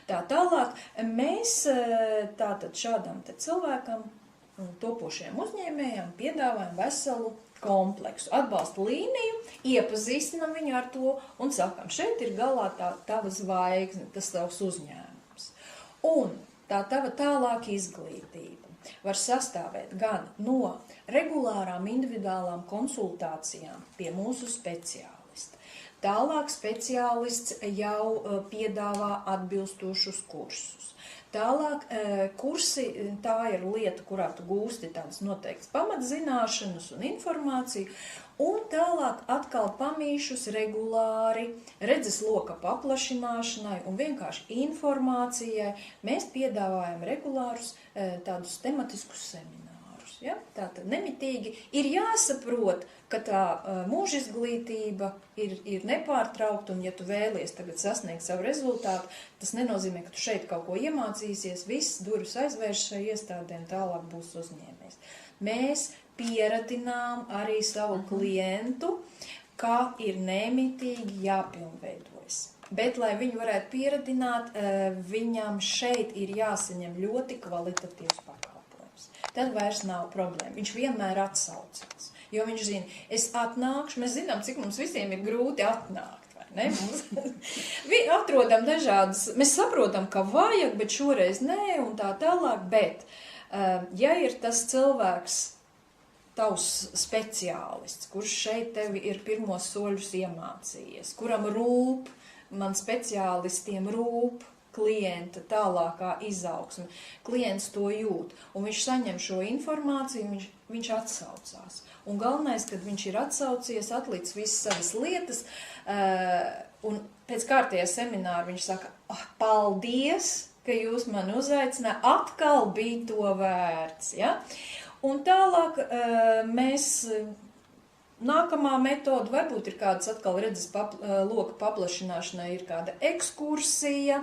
Tā tālāk mēs tātad šādam te cilvēkam, topošiem uzņēmējiem, piedāvājam veselu kompleksu, atbalsta līniju, iepazīstinam viņu ar to un sakam, šeit ir galā tā tava zvaigzne, tas tavs uzņēmums. Un tā tava tālāk izglītība var sastāvēt gan no regulārām individuālām konsultācijām pie mūsu speciālista. Tālāk speciālists jau piedāvā atbilstošus kursus. Tālāk kursi, tā ir lieta, kurā tu gūsti tādas noteiktas pamatzināšanas un informāciju, un tālāk atkal pamīšus regulāri redzes loka paplašināšanai un vienkārši informācijai. Mēs piedāvājam regulārus tādus tematiskus seminārus. Ja? Tātad nemitīgi ir jāsaprot, ka tā mūža izglītība ir nepārtraukta, un ja tu vēlies tagad sasniegt savu rezultātu, tas nenozīmē, ka tu šeit kaut ko iemācīsies, viss durvis aizvērš šai iestādēm, tālāk būs uzņēmējs. Mēs pieradinām arī savu klientu, kā ir nemitīgi jāpilnveidojas. Bet, lai viņu varētu pieradināt, viņam šeit ir jāsaņem ļoti kvalitatīvs pakalpojums. Tad vairs nav problēma. Viņš vienmēr atsaucās. Jo viņš zina, es atnākšu, mēs zinām, cik mums visiem ir grūti atnākt, vai ne? Mums atrodam dažādas, mēs saprotam, ka vajag, bet šoreiz nē, un tā tālāk, bet, ja ir tas cilvēks, tavs speciālists, kurš šeit tevi ir pirmos soļus iemācījies, kuram rūp, man speciālistiem rūp klienta tālākā izaugsme, klients to jūt, un viņš saņem šo informāciju, viņš atsaucās. Un galvenais, kad viņš ir atsaucies, atlicis visas savas lietas, un pēc kārtējā semināra viņš saka, paldies, ka jūs mani uzaicināt, atkal bija to vērts. Ja? Un tālāk mēs, nākamā metoda, varbūt ir kādas atkal redzes loka paplašināšanai, ir kāda ekskursija,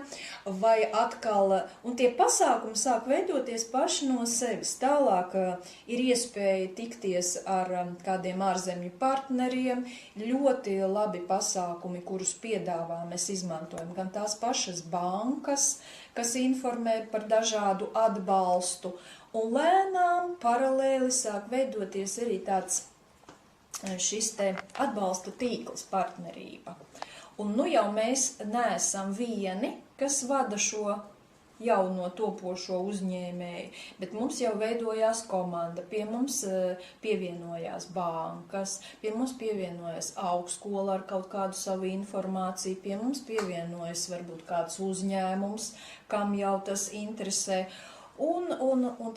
vai atkal, un tie pasākumi sāk veidoties paši no sevis. Tālāk ir iespēja tikties ar kādiem ārzemju partneriem, ļoti labi pasākumi, kurus piedāvā mēs izmantojam, gan tās pašas bankas, kas informē par dažādu atbalstu, un lēnām paralēli sāk veidoties arī tāds šis te atbalsta tīkls partnerība. Un nu jau mēs neesam vieni, kas vada šo jauno topošo uzņēmēju, bet mums jau veidojās komanda, pie mums pievienojās bankas, pie mums pievienojas augstskola ar kaut kādu savu informāciju, pie mums pievienojas varbūt kāds uzņēmums, kam jau tas interesē. Un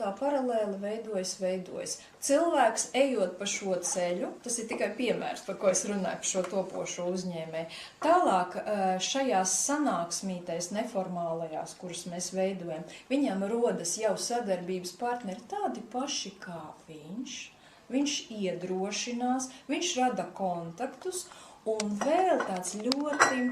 tā paralēli veidojas. Cilvēks, ejot pa šo ceļu, tas ir tikai piemērs, par ko es runāju, par šo topošo uzņēmēju. Tālāk šajās sanāksmītēs neformālajās, kuras mēs veidojam, viņam rodas jau sadarbības partneri tādi paši kā viņš. Viņš iedrošinās, viņš rada kontaktus un vēl tāds ļoti